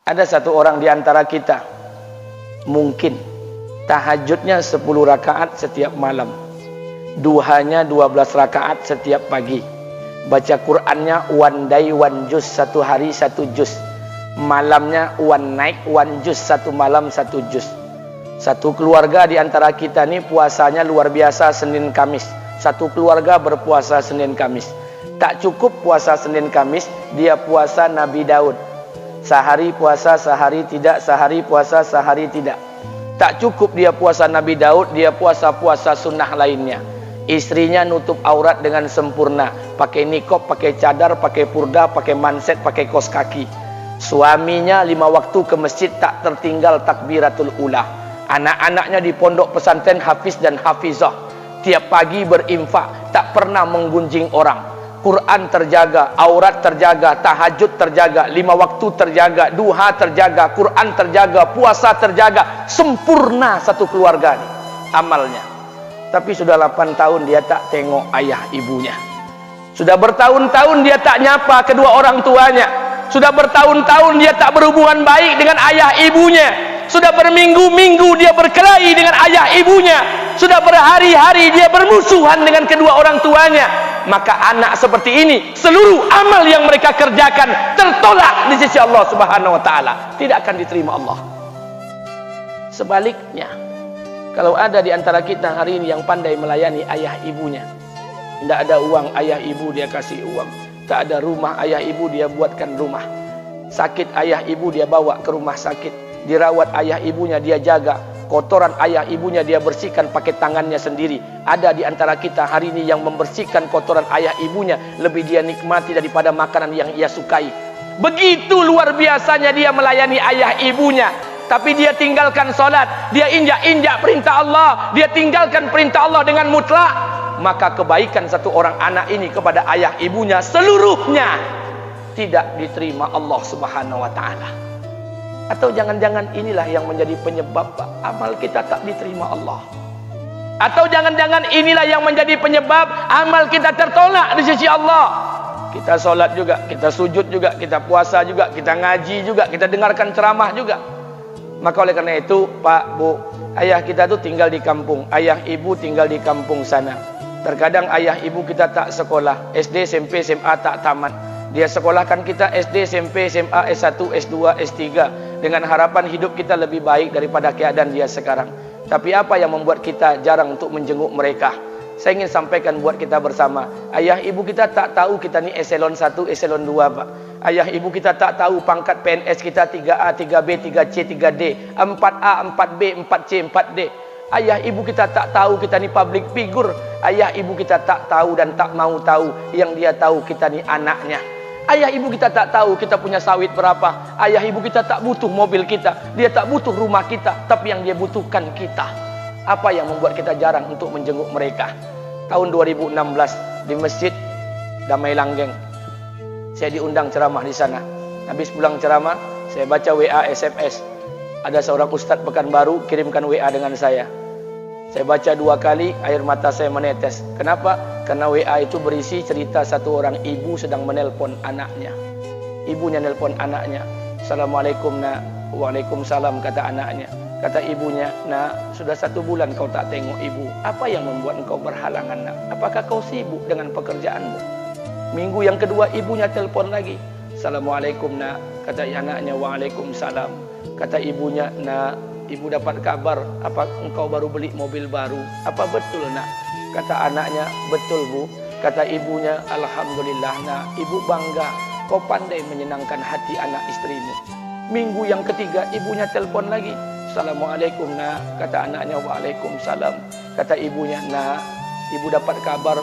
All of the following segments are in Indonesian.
Ada satu orang di antara kita mungkin tahajudnya 10 rakaat setiap malam, duhanya 12 rakaat setiap pagi, baca Qur'annya one day one juz, satu hari satu juz, malamnya one night one juz, satu malam satu juz. Satu keluarga di antara kita nih puasanya luar biasa Senin Kamis. Satu keluarga berpuasa Senin Kamis. Tak cukup puasa Senin Kamis, dia puasa Nabi Daud. Sehari puasa, sehari tidak, sehari puasa, sehari tidak. Tak cukup dia puasa Nabi Daud, dia puasa-puasa sunnah lainnya. Istrinya nutup aurat dengan sempurna, pakai nikob, pakai cadar, pakai purda, pakai manset, pakai kos kaki. Suaminya 5 waktu ke masjid tak tertinggal takbiratul ula. Anak-anaknya di pondok pesantren hafiz dan hafizah. Tiap pagi berinfak, tak pernah menggunjing orang. Quran terjaga, aurat terjaga, tahajud terjaga, 5 waktu terjaga, duha terjaga, Quran terjaga, puasa terjaga. Sempurna satu keluarga nih amalnya. Tapi sudah 8 tahun dia tak tengok ayah ibunya. Sudah bertahun-tahun dia tak nyapa kedua orang tuanya. Sudah bertahun-tahun dia tak berhubungan baik dengan ayah ibunya. Sudah berminggu-minggu dia berkelahi dengan ayah ibunya. Sudah berhari-hari dia bermusuhan dengan kedua orang tuanya. Maka anak seperti ini, seluruh amal yang mereka kerjakan tertolak di sisi Allah Subhanahu wa taala, tidak akan diterima Allah. Sebaliknya, kalau ada di antara kita hari ini yang pandai melayani ayah ibunya, tidak ada uang ayah ibu dia kasih uang, tak ada rumah ayah ibu dia buatkan rumah, sakit ayah ibu dia bawa ke rumah sakit, dirawat ayah ibunya dia jaga, kotoran ayah ibunya dia bersihkan pakai tangannya sendiri. Ada di antara kita hari ini yang membersihkan kotoran ayah ibunya lebih dia nikmati daripada makanan yang ia sukai. Begitu luar biasanya dia melayani ayah ibunya. Tapi dia tinggalkan solat, dia injak-injak perintah Allah, dia tinggalkan perintah Allah dengan mutlak. Maka kebaikan satu orang anak ini kepada ayah ibunya seluruhnya tidak diterima Allah Subhanahu wa taala. Atau jangan-jangan inilah yang menjadi penyebab amal kita tak diterima Allah. Atau jangan-jangan inilah yang menjadi penyebab amal kita tertolak di sisi Allah. Kita solat juga, kita sujud juga, kita puasa juga, kita ngaji juga, kita dengarkan ceramah juga. Maka oleh karena itu Pak, Bu, ayah kita tuh tinggal di kampung, ayah ibu tinggal di kampung sana. Terkadang ayah ibu kita tak sekolah, SD, SMP, SMA tak tamat. Dia sekolahkan kita SD, SMP, SMA, S1, S2, S3 dengan harapan hidup kita lebih baik daripada keadaan dia sekarang. Tapi apa yang membuat kita jarang untuk menjenguk mereka? Saya ingin sampaikan buat kita bersama. Ayah ibu kita tak tahu kita ni eselon 1, eselon 2, Pak. Ayah ibu kita tak tahu pangkat PNS kita 3A, 3B, 3C, 3D, 4A, 4B, 4C, 4D. Ayah ibu kita tak tahu kita ni public figure. Ayah ibu kita tak tahu dan tak mau tahu. Yang dia tahu kita ni anaknya. Ayah ibu kita tak tahu kita punya sawit berapa. Ayah ibu kita tak butuh mobil kita. Dia tak butuh rumah kita. Tapi yang dia butuhkan kita. Apa yang membuat kita jarang untuk menjenguk mereka? Tahun 2016 di Masjid Damai Langgeng, saya diundang ceramah di sana. Habis pulang ceramah, saya baca WA SMS. Ada seorang ustadz Pekanbaru kirimkan WA dengan saya. Saya baca 2 kali, air mata saya menetes. Kenapa? Karena WA itu berisi cerita satu orang ibu sedang menelpon anaknya. Ibunya nelpon anaknya. Assalamualaikum nak. Waalaikumsalam, kata anaknya. Kata ibunya, nak, sudah 1 bulan kau tak tengok ibu. Apa yang membuat engkau berhalangan, nak? Apakah kau sibuk dengan pekerjaanmu? Minggu yang kedua ibunya telpon lagi. Assalamualaikum nak. Kata anaknya, waalaikumsalam. Kata ibunya, nak, ibu dapat kabar apa engkau baru beli mobil baru. Apa betul nak? Kata anaknya, betul bu. Kata ibunya, alhamdulillah nak, ibu bangga. Kau pandai menyenangkan hati anak istrimu. Minggu yang ketiga ibunya telpon lagi. Assalamualaikum nak. Kata anaknya, waalaikumsalam. Kata ibunya, nak, ibu dapat kabar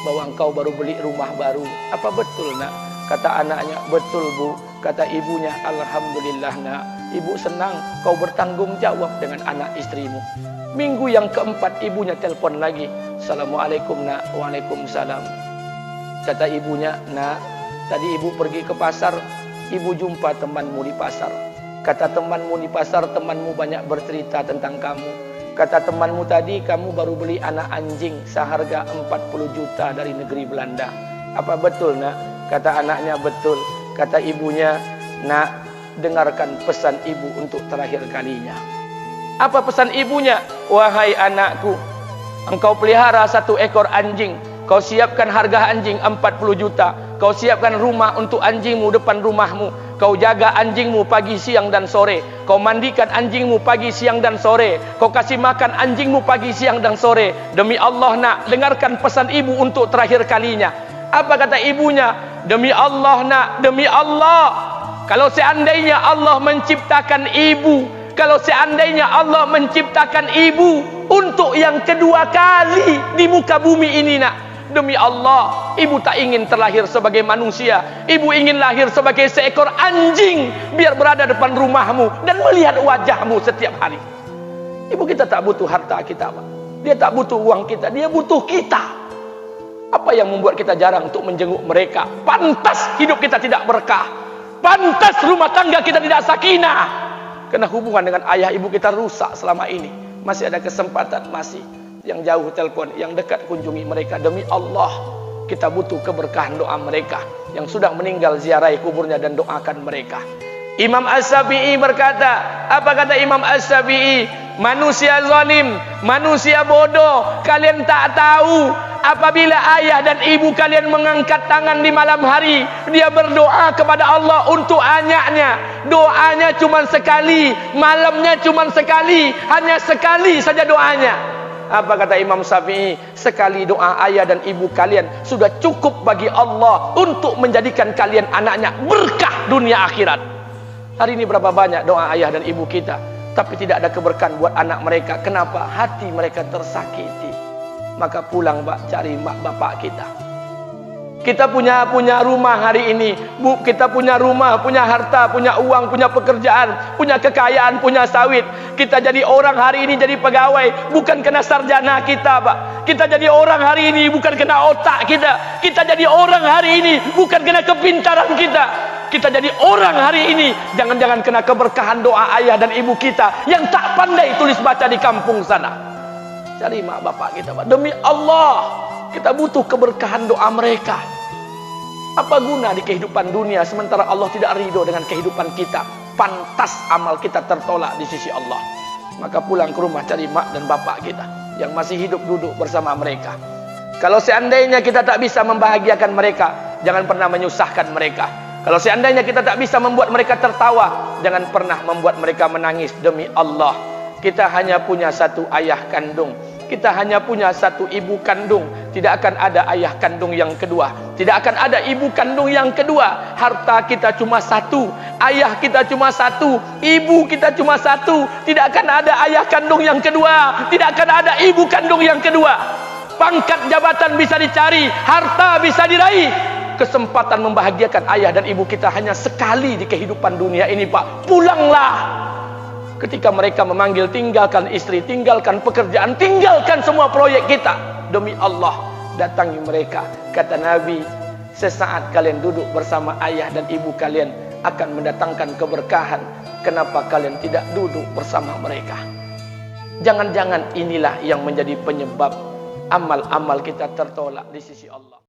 bahwa engkau baru beli rumah baru. Apa betul nak? Kata anaknya, betul bu. Kata ibunya, alhamdulillah nak, ibu senang kau bertanggung jawab dengan anak istrimu. Minggu yang keempat ibunya telpon lagi. Assalamualaikum nak. Waalaikumsalam. Kata ibunya, nak, tadi ibu pergi ke pasar, ibu jumpa temanmu di pasar. Kata temanmu di pasar, temanmu banyak bercerita tentang kamu. Kata temanmu tadi, kamu baru beli anak anjing seharga 40 juta dari negeri Belanda. Apa betul nak? Kata anaknya, betul. Kata ibunya, nak, dengarkan pesan ibu untuk terakhir kalinya. Apa pesan ibunya? Wahai anakku, engkau pelihara 1 ekor anjing, kau siapkan harga anjing 40 juta, kau siapkan rumah untuk anjingmu depan rumahmu, kau jaga anjingmu pagi, siang dan sore, kau mandikan anjingmu pagi, siang dan sore, kau kasih makan anjingmu pagi, siang dan sore. Demi Allah nak, dengarkan pesan ibu untuk terakhir kalinya. Apa kata ibunya? Demi Allah nak, demi Allah, kalau seandainya Allah menciptakan ibu, kalau seandainya Allah menciptakan ibu untuk yang kedua kali di muka bumi ini nak, demi Allah, ibu tak ingin terlahir sebagai manusia. Ibu ingin lahir sebagai seekor anjing, biar berada depan rumahmu dan melihat wajahmu setiap hari. Ibu kita tak butuh harta kita, Pak. Dia tak butuh uang kita, dia butuh kita. Apa yang membuat kita jarang untuk menjenguk mereka? Pantas hidup kita tidak berkah, pantas rumah tangga kita tidak sakinah, karena hubungan dengan ayah ibu kita rusak selama ini. Masih ada kesempatan, masih yang jauh telepon, yang dekat kunjungi mereka. Demi Allah, kita butuh keberkahan doa mereka. Yang sudah meninggal, ziarahi kuburnya dan doakan mereka. Imam As-Syafi'i berkata, apa kata Imam As-Syafi'i? Manusia zalim, manusia bodoh, kalian tak tahu apabila ayah dan ibu kalian mengangkat tangan di malam hari, dia berdoa kepada Allah untuk anaknya. Doanya cuma sekali, malamnya cuma sekali, hanya sekali saja doanya. Apa kata Imam Syafi'i? Sekali doa ayah dan ibu kalian sudah cukup bagi Allah untuk menjadikan kalian anaknya berkah dunia akhirat. Hari ini berapa banyak doa ayah dan ibu kita, tapi tidak ada keberkahan buat anak mereka. Kenapa? Hati mereka tersakiti. Maka pulang, Pak, cari mak bapak kita. Kita punya rumah hari ini, Bu, kita punya rumah, punya harta, punya uang, punya pekerjaan, punya kekayaan, punya sawit. Kita jadi orang hari ini jadi pegawai bukan kena sarjana kita, Pak. Kita jadi orang hari ini bukan kena otak kita. Kita jadi orang hari ini bukan kena kepintaran kita. Kita jadi orang hari ini jangan-jangan kena keberkahan doa ayah dan ibu kita yang tak pandai tulis baca di kampung sana. Cari mak bapak kita, Pak. Demi Allah, kita butuh keberkahan doa mereka. Apa guna di kehidupan dunia sementara Allah tidak ridho dengan kehidupan kita? Pantas amal kita tertolak di sisi Allah. Maka pulang ke rumah, cari mak dan bapak kita yang masih hidup, duduk bersama mereka. Kalau seandainya kita tak bisa membahagiakan mereka, jangan pernah menyusahkan mereka. Kalau seandainya kita tak bisa membuat mereka tertawa, jangan pernah membuat mereka menangis. Demi Allah, kita hanya punya 1 ayah kandung, kita hanya punya 1 ibu kandung. Tidak akan ada ayah kandung yang kedua, tidak akan ada ibu kandung yang kedua. Harta kita cuma 1, ayah kita cuma 1, ibu kita cuma 1. Tidak akan ada ayah kandung yang kedua, tidak akan ada ibu kandung yang kedua. Pangkat jabatan bisa dicari, harta bisa diraih, kesempatan membahagiakan ayah dan ibu kita hanya sekali di kehidupan dunia ini, Pak. Pulanglah. Ketika mereka memanggil, tinggalkan istri, tinggalkan pekerjaan, tinggalkan semua proyek kita. Demi Allah, datangi mereka. Kata Nabi, sesaat kalian duduk bersama ayah dan ibu kalian akan mendatangkan keberkahan. Kenapa kalian tidak duduk bersama mereka? Jangan-jangan inilah yang menjadi penyebab amal-amal kita tertolak di sisi Allah.